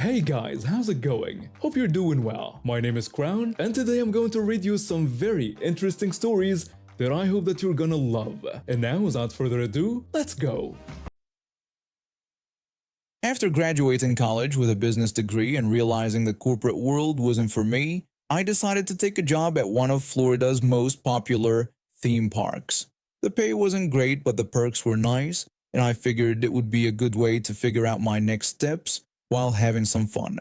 Hey guys, how's it going? Hope you're doing well. My name is Crown, and today I'm going to read you some very interesting stories that I hope that you're gonna love. And now, without further ado, let's go! After graduating college with a business degree and realizing the corporate world wasn't for me, I decided to take a job at one of Florida's most popular theme parks. The pay wasn't great, but the perks were nice, and I figured it would be a good way to figure out my next steps while having some fun.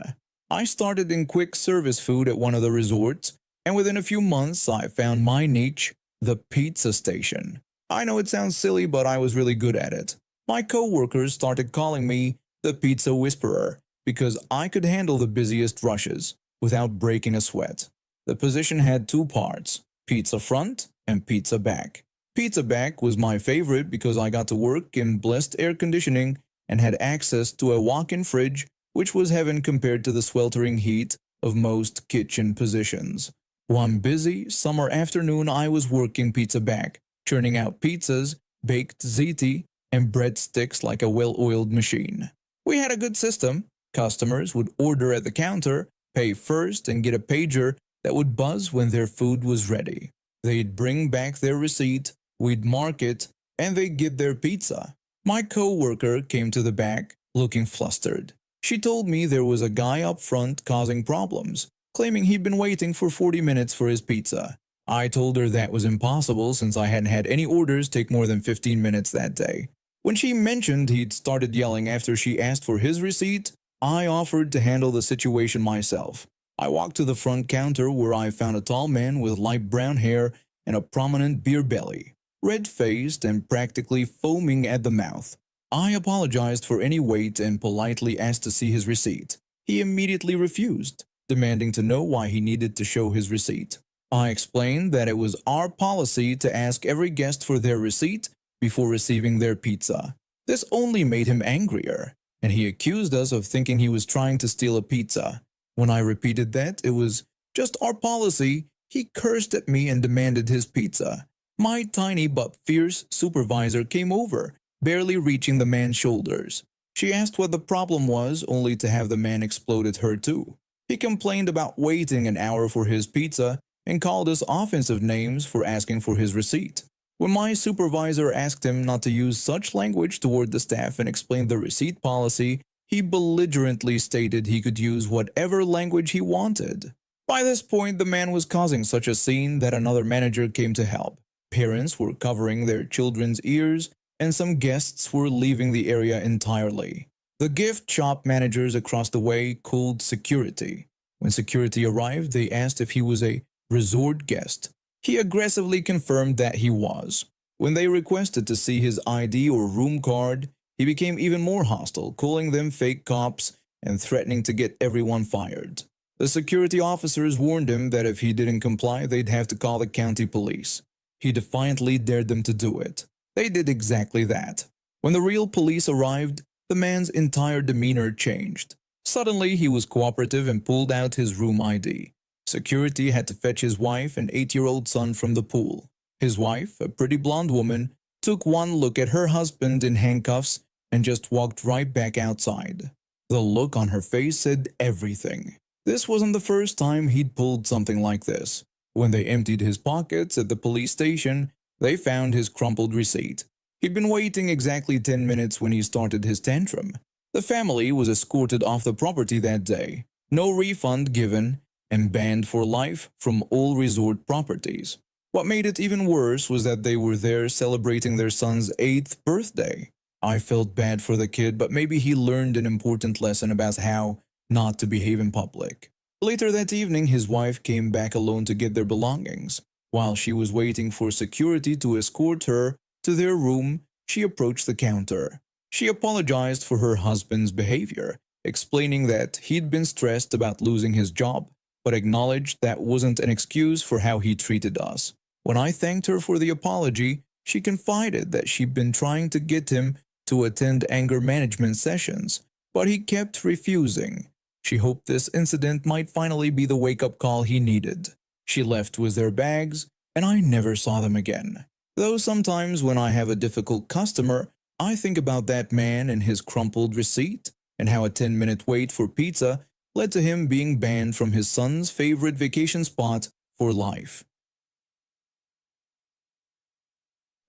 I started in quick service food at one of the resorts, and within a few months I found my niche, the pizza station. I know it sounds silly, but I was really good at it. My co-workers started calling me the Pizza Whisperer because I could handle the busiest rushes without breaking a sweat. The position had two parts, pizza front and pizza back. Pizza back was my favorite because I got to work in blessed air conditioning and had access to a walk-in fridge, which was heaven compared to the sweltering heat of most kitchen positions. One busy summer afternoon I was working pizza back, churning out pizzas, baked ziti, and breadsticks like a well-oiled machine. We had a good system. Customers would order at the counter, pay first, and get a pager that would buzz when their food was ready. They'd bring back their receipt, we'd mark it, and they'd get their pizza. My co-worker came to the back, looking flustered. She told me there was a guy up front causing problems, claiming he'd been waiting for 40 minutes for his pizza. I told her that was impossible since I hadn't had any orders take more than 15 minutes that day. When she mentioned he'd started yelling after she asked for his receipt, I offered to handle the situation myself. I walked to the front counter where I found a tall man with light brown hair and a prominent beer belly, red-faced and practically foaming at the mouth. I apologized for any wait and politely asked to see his receipt. He immediately refused, demanding to know why he needed to show his receipt. I explained that it was our policy to ask every guest for their receipt before receiving their pizza. This only made him angrier, and he accused us of thinking he was trying to steal a pizza. When I repeated that it was just our policy, he cursed at me and demanded his pizza. My tiny but fierce supervisor came over, barely reaching the man's shoulders. She asked what the problem was, only to have the man explode at her too. He complained about waiting an hour for his pizza and called us offensive names for asking for his receipt. When my supervisor asked him not to use such language toward the staff and explained the receipt policy, he belligerently stated he could use whatever language he wanted. By this point, the man was causing such a scene that another manager came to help. Parents were covering their children's ears, and some guests were leaving the area entirely. The gift shop managers across the way called security. When security arrived, they asked if he was a resort guest. He aggressively confirmed that he was. When they requested to see his ID or room card, he became even more hostile, calling them fake cops and threatening to get everyone fired. The security officers warned him that if he didn't comply, they'd have to call the county police. He defiantly dared them to do it. They did exactly that. When the real police arrived, the man's entire demeanor changed. Suddenly, he was cooperative and pulled out his room ID. Security had to fetch his wife and 8-year-old son from the pool. His wife, a pretty blonde woman, took one look at her husband in handcuffs and just walked right back outside. The look on her face said everything. This wasn't the first time he'd pulled something like this. When they emptied his pockets at the police station, they found his crumpled receipt. He'd been waiting exactly 10 minutes when he started his tantrum. The family was escorted off the property that day, no refund given, and banned for life from all resort properties. What made it even worse was that they were there celebrating their son's 8th birthday. I felt bad for the kid, but maybe he learned an important lesson about how not to behave in public. Later that evening, his wife came back alone to get their belongings. While she was waiting for security to escort her to their room, she approached the counter. She apologized for her husband's behavior, explaining that he'd been stressed about losing his job, but acknowledged that wasn't an excuse for how he treated us. When I thanked her for the apology, she confided that she'd been trying to get him to attend anger management sessions, but he kept refusing. She hoped this incident might finally be the wake-up call he needed. She left with their bags, and I never saw them again. Though sometimes when I have a difficult customer, I think about that man and his crumpled receipt and how a 10-minute wait for pizza led to him being banned from his son's favorite vacation spot for life.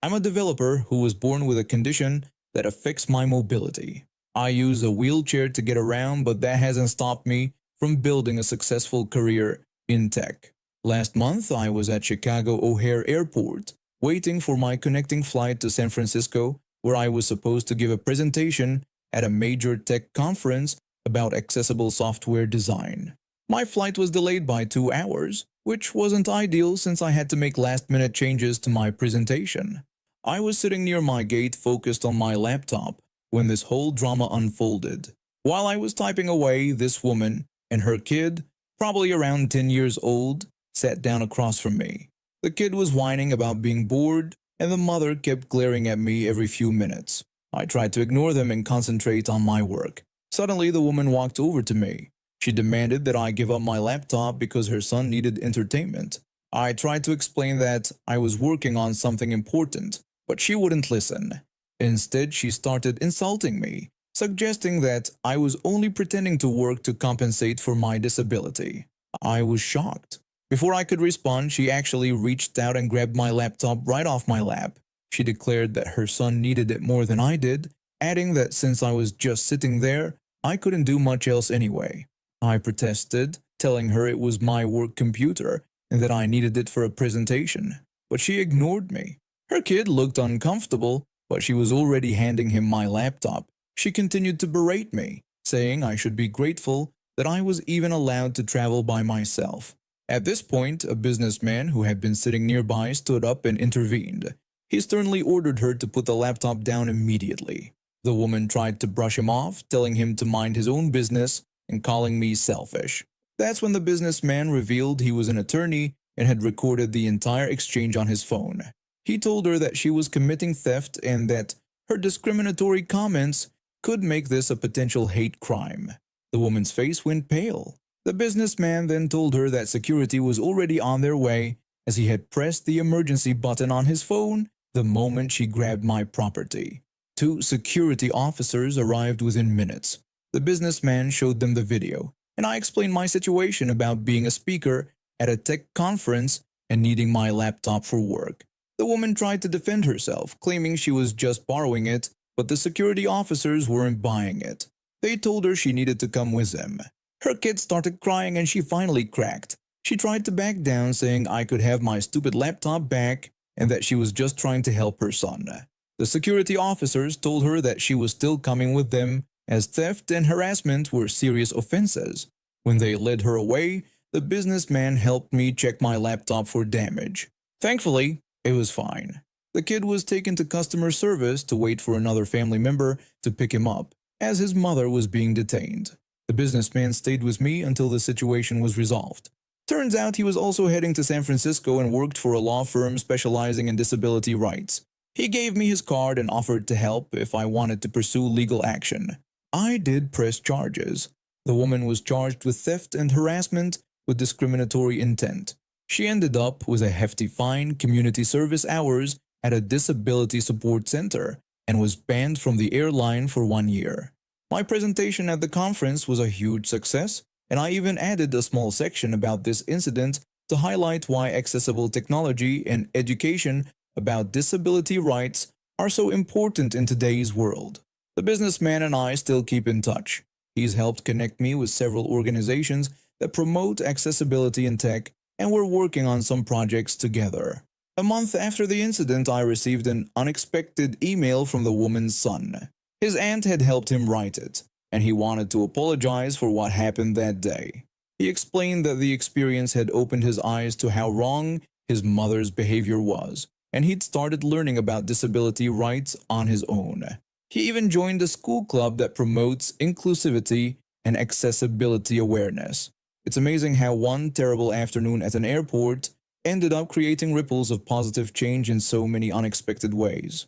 I'm a developer who was born with a condition that affects my mobility. I use a wheelchair to get around, but that hasn't stopped me from building a successful career in tech. Last month, I was at Chicago O'Hare Airport, waiting for my connecting flight to San Francisco, where I was supposed to give a presentation at a major tech conference about accessible software design. My flight was delayed by 2 hours, which wasn't ideal since I had to make last-minute changes to my presentation. I was sitting near my gate focused on my laptop when this whole drama unfolded. While I was typing away, this woman and her kid, probably around 10 years old, sat down across from me. The kid was whining about being bored, and the mother kept glaring at me every few minutes. I tried to ignore them and concentrate on my work. Suddenly, the woman walked over to me. She demanded that I give up my laptop because her son needed entertainment. I tried to explain that I was working on something important, but she wouldn't listen. Instead, she started insulting me, suggesting that I was only pretending to work to compensate for my disability. I was shocked. Before I could respond, she actually reached out and grabbed my laptop right off my lap. She declared that her son needed it more than I did, adding that since I was just sitting there, I couldn't do much else anyway. I protested, telling her it was my work computer and that I needed it for a presentation, but she ignored me. Her kid looked uncomfortable, but she was already handing him my laptop. She continued to berate me, saying I should be grateful that I was even allowed to travel by myself. At this point, a businessman who had been sitting nearby stood up and intervened. He sternly ordered her to put the laptop down immediately. The woman tried to brush him off, telling him to mind his own business and calling me selfish. That's when the businessman revealed he was an attorney and had recorded the entire exchange on his phone. He told her that she was committing theft and that her discriminatory comments could make this a potential hate crime. The woman's face went pale. The businessman then told her that security was already on their way as he had pressed the emergency button on his phone the moment she grabbed my property. 2 security officers arrived within minutes. The businessman showed them the video, and I explained my situation about being a speaker at a tech conference and needing my laptop for work. The woman tried to defend herself, claiming she was just borrowing it, but the security officers weren't buying it. They told her she needed to come with them. Her kid started crying and she finally cracked. She tried to back down, saying I could have my stupid laptop back and that she was just trying to help her son. The security officers told her that she was still coming with them, as theft and harassment were serious offenses. When they led her away, the businessman helped me check my laptop for damage. Thankfully, it was fine. The kid was taken to customer service to wait for another family member to pick him up, as his mother was being detained. The businessman stayed with me until the situation was resolved. Turns out he was also heading to San Francisco and worked for a law firm specializing in disability rights. He gave me his card and offered to help if I wanted to pursue legal action. I did press charges. The woman was charged with theft and harassment with discriminatory intent. She ended up with a hefty fine, community service hours at a disability support center, and was banned from the airline for 1 year. My presentation at the conference was a huge success, and I even added a small section about this incident to highlight why accessible technology and education about disability rights are so important in today's world. The businessman and I still keep in touch. He's helped connect me with several organizations that promote accessibility in tech, and we're working on some projects together. A month after the incident, I received an unexpected email from the woman's son. His aunt had helped him write it, and he wanted to apologize for what happened that day. He explained that the experience had opened his eyes to how wrong his mother's behavior was, and he'd started learning about disability rights on his own. He even joined a school club that promotes inclusivity and accessibility awareness. It's amazing how one terrible afternoon at an airport ended up creating ripples of positive change in so many unexpected ways.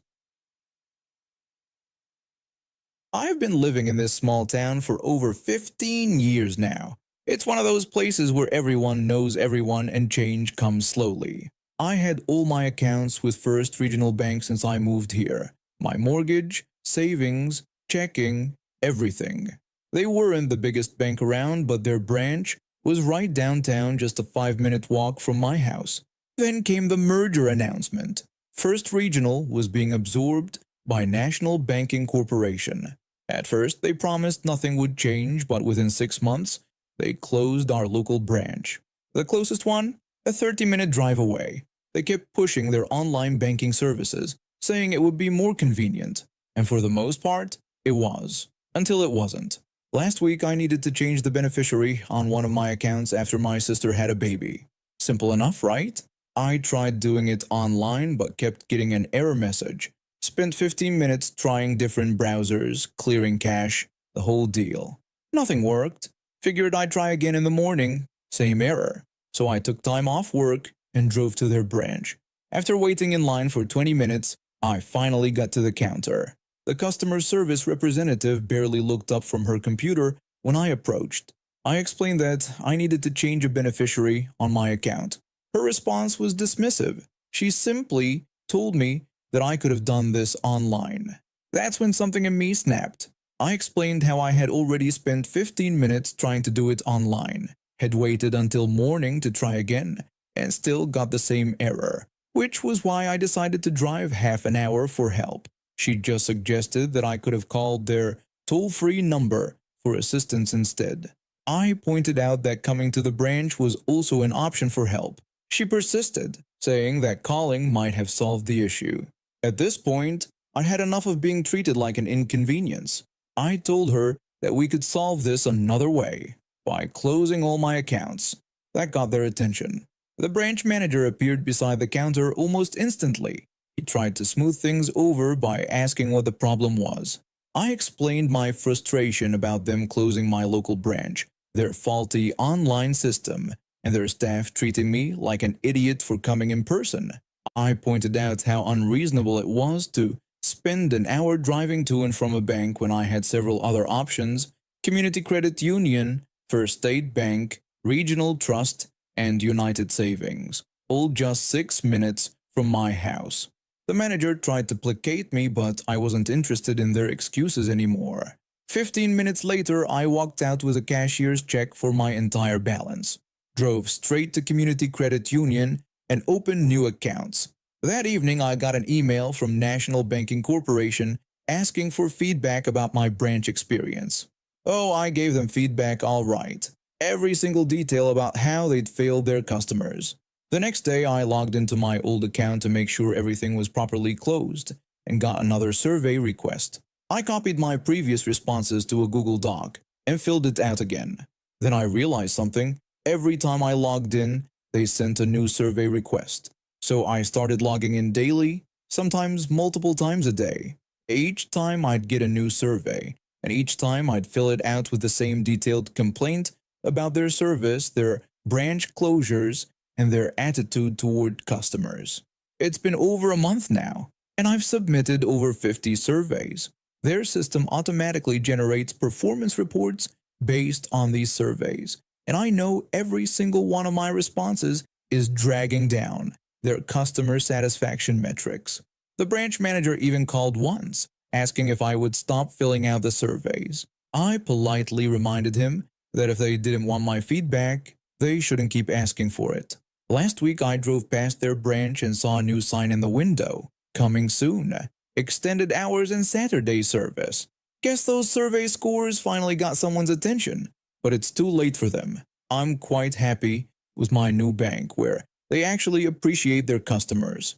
I've been living in this small town for over 15 years now. It's one of those places where everyone knows everyone and change comes slowly. I had all my accounts with First Regional Bank since I moved here. My mortgage, savings, checking, everything. They weren't the biggest bank around, but their branch was right downtown, just a 5-minute walk from my house. Then came the merger announcement. First Regional was being absorbed by National Banking Corporation. At first, they promised nothing would change, but within 6 months, they closed our local branch. The closest one? A 30-minute drive away. They kept pushing their online banking services, saying it would be more convenient. And for the most part, it was. Until it wasn't. Last week, I needed to change the beneficiary on one of my accounts after my sister had a baby. Simple enough, right? I tried doing it online but kept getting an error message. Spent 15 minutes trying different browsers, clearing cache, the whole deal. Nothing worked. Figured I'd try again in the morning. Same error. So I took time off work and drove to their branch. After waiting in line for 20 minutes, I finally got to the counter. The customer service representative barely looked up from her computer when I approached. I explained that I needed to change a beneficiary on my account. Her response was dismissive. She simply told me that I could have done this online. That's when something in me snapped. I explained how I had already spent 15 minutes trying to do it online, had waited until morning to try again, and still got the same error, which was why I decided to drive half an hour for help. She just suggested that I could have called their toll-free number for assistance instead. I pointed out that coming to the branch was also an option for help. She persisted, saying that calling might have solved the issue. At this point, I had enough of being treated like an inconvenience. I told her that we could solve this another way, by closing all my accounts. That got their attention. The branch manager appeared beside the counter almost instantly. He tried to smooth things over by asking what the problem was. I explained my frustration about them closing my local branch, their faulty online system, and their staff treating me like an idiot for coming in person. I pointed out how unreasonable it was to spend an hour driving to and from a bank when I had several other options: Community Credit Union, First State Bank, Regional Trust, and United Savings, all just 6 minutes from my house. The manager tried to placate me, but I wasn't interested in their excuses anymore. 15 minutes later, I walked out with a cashier's check for my entire balance, drove straight to Community Credit Union, and opened new accounts. That evening, I got an email from National Banking Corporation asking for feedback about my branch experience. Oh, I gave them feedback all right. Every single detail about how they'd failed their customers. The next day, I logged into my old account to make sure everything was properly closed and got another survey request. I copied my previous responses to a Google Doc and filled it out again. Then I realized something. Every time I logged in, they sent a new survey request. So I started logging in daily, sometimes multiple times a day. Each time I'd get a new survey, and each time I'd fill it out with the same detailed complaint about their service, their branch closures, and their attitude toward customers. It's been over a month now, and I've submitted over 50 surveys. Their system automatically generates performance reports based on these surveys, and I know every single one of my responses is dragging down their customer satisfaction metrics. The branch manager even called once, asking if I would stop filling out the surveys. I politely reminded him that if they didn't want my feedback, they shouldn't keep asking for it. Last week, I drove past their branch and saw a new sign in the window. Coming soon. Extended hours and Saturday service. Guess those survey scores finally got someone's attention, but it's too late for them. I'm quite happy with my new bank, where they actually appreciate their customers.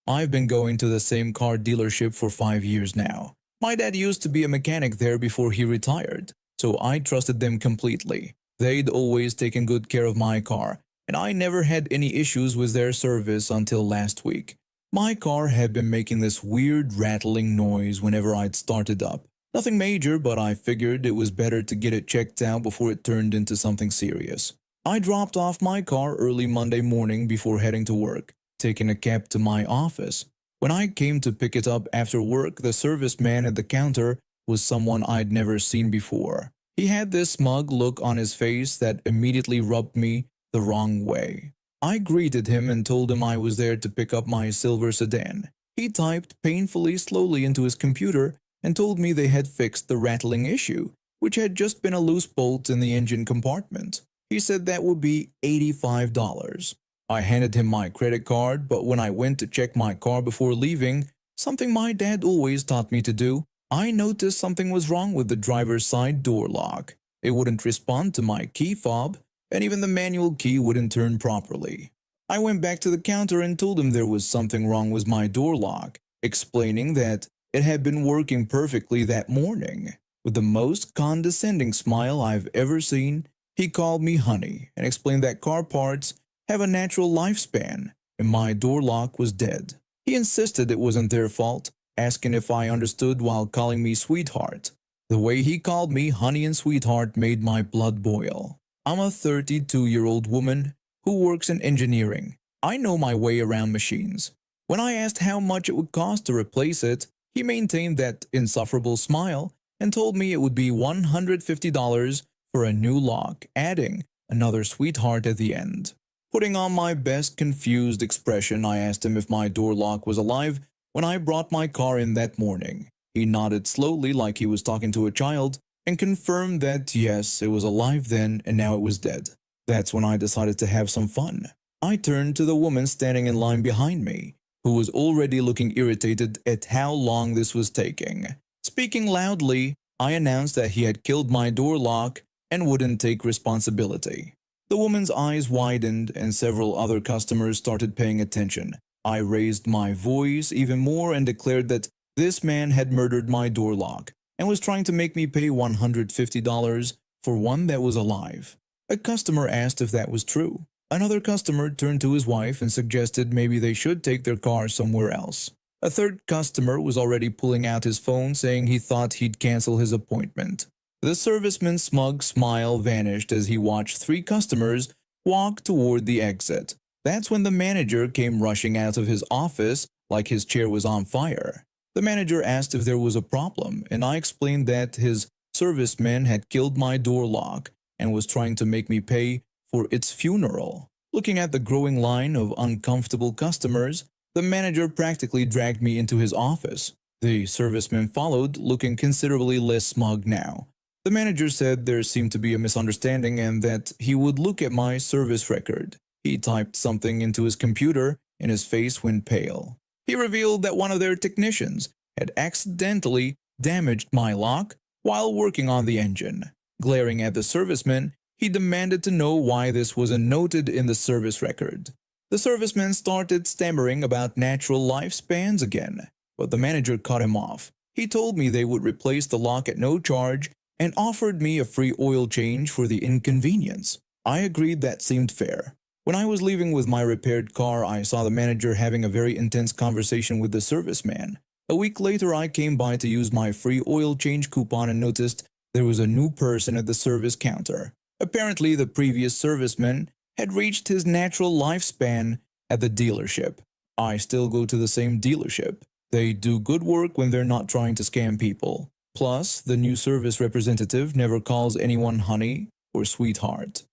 I've been going to the same car dealership for 5 years now. My dad used to be a mechanic there before he retired, so I trusted them completely. They'd always taken good care of my car, and I never had any issues with their service until last week. My car had been making this weird rattling noise whenever I'd started up. Nothing major, but I figured it was better to get it checked out before it turned into something serious. I dropped off my car early Monday morning before heading to work, taking a cab to my office. When I came to pick it up after work, the serviceman at the counter was someone I'd never seen before. He had this smug look on his face that immediately rubbed me the wrong way. I greeted him and told him I was there to pick up my silver sedan. He typed painfully slowly into his computer and told me they had fixed the rattling issue, which had just been a loose bolt in the engine compartment. He said that would be $85. I handed him my credit card, but when I went to check my car before leaving, something my dad always taught me to do, I noticed something was wrong with the driver's side door lock. It wouldn't respond to my key fob, and even the manual key wouldn't turn properly. I went back to the counter and told him there was something wrong with my door lock, explaining that it had been working perfectly that morning. With the most condescending smile I've ever seen, he called me honey and explained that car parts have a natural lifespan and my door lock was dead. He insisted it wasn't their fault, asking if I understood while calling me sweetheart. The way he called me honey and sweetheart made my blood boil. I'm a 32-year-old woman who works in engineering. I know my way around machines. When I asked how much it would cost to replace it, he maintained that insufferable smile and told me it would be $150 for a new lock, adding another sweetheart at the end. Putting on my best confused expression, I asked him if my door lock was alive when I brought my car in that morning. He nodded slowly like he was talking to a child and confirmed that yes, it was alive then and now it was dead. That's when I decided to have some fun. I turned to the woman standing in line behind me, who was already looking irritated at how long this was taking. Speaking loudly, I announced that he had killed my door lock and wouldn't take responsibility. The woman's eyes widened and several other customers started paying attention. I raised my voice even more and declared that this man had murdered my door lock and was trying to make me pay $150 for one that was alive. A customer asked if that was true. Another customer turned to his wife and suggested maybe they should take their car somewhere else. A third customer was already pulling out his phone saying he thought he'd cancel his appointment. The serviceman's smug smile vanished as he watched three customers walk toward the exit. That's when the manager came rushing out of his office like his chair was on fire. The manager asked if there was a problem, and I explained that his serviceman had killed my door lock and was trying to make me pay for its funeral. Looking at the growing line of uncomfortable customers, the manager practically dragged me into his office. The serviceman followed, looking considerably less smug now. The manager said there seemed to be a misunderstanding and that he would look at my service record. He typed something into his computer and his face went pale. He revealed that one of their technicians had accidentally damaged my lock while working on the engine. Glaring at the serviceman, he demanded to know why this wasn't noted in the service record. The serviceman started stammering about natural lifespans again, but the manager cut him off. He told me they would replace the lock at no charge and offered me a free oil change for the inconvenience. I agreed that seemed fair. When I was leaving with my repaired car, I saw the manager having a very intense conversation with the serviceman. A week later, I came by to use my free oil change coupon and noticed there was a new person at the service counter. Apparently, the previous serviceman had reached his natural lifespan at the dealership. I still go to the same dealership. They do good work when they're not trying to scam people. Plus, the new service representative never calls anyone honey or sweetheart.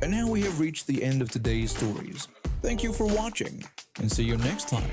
And now we have reached the end of today's stories. Thank you for watching, and see you next time.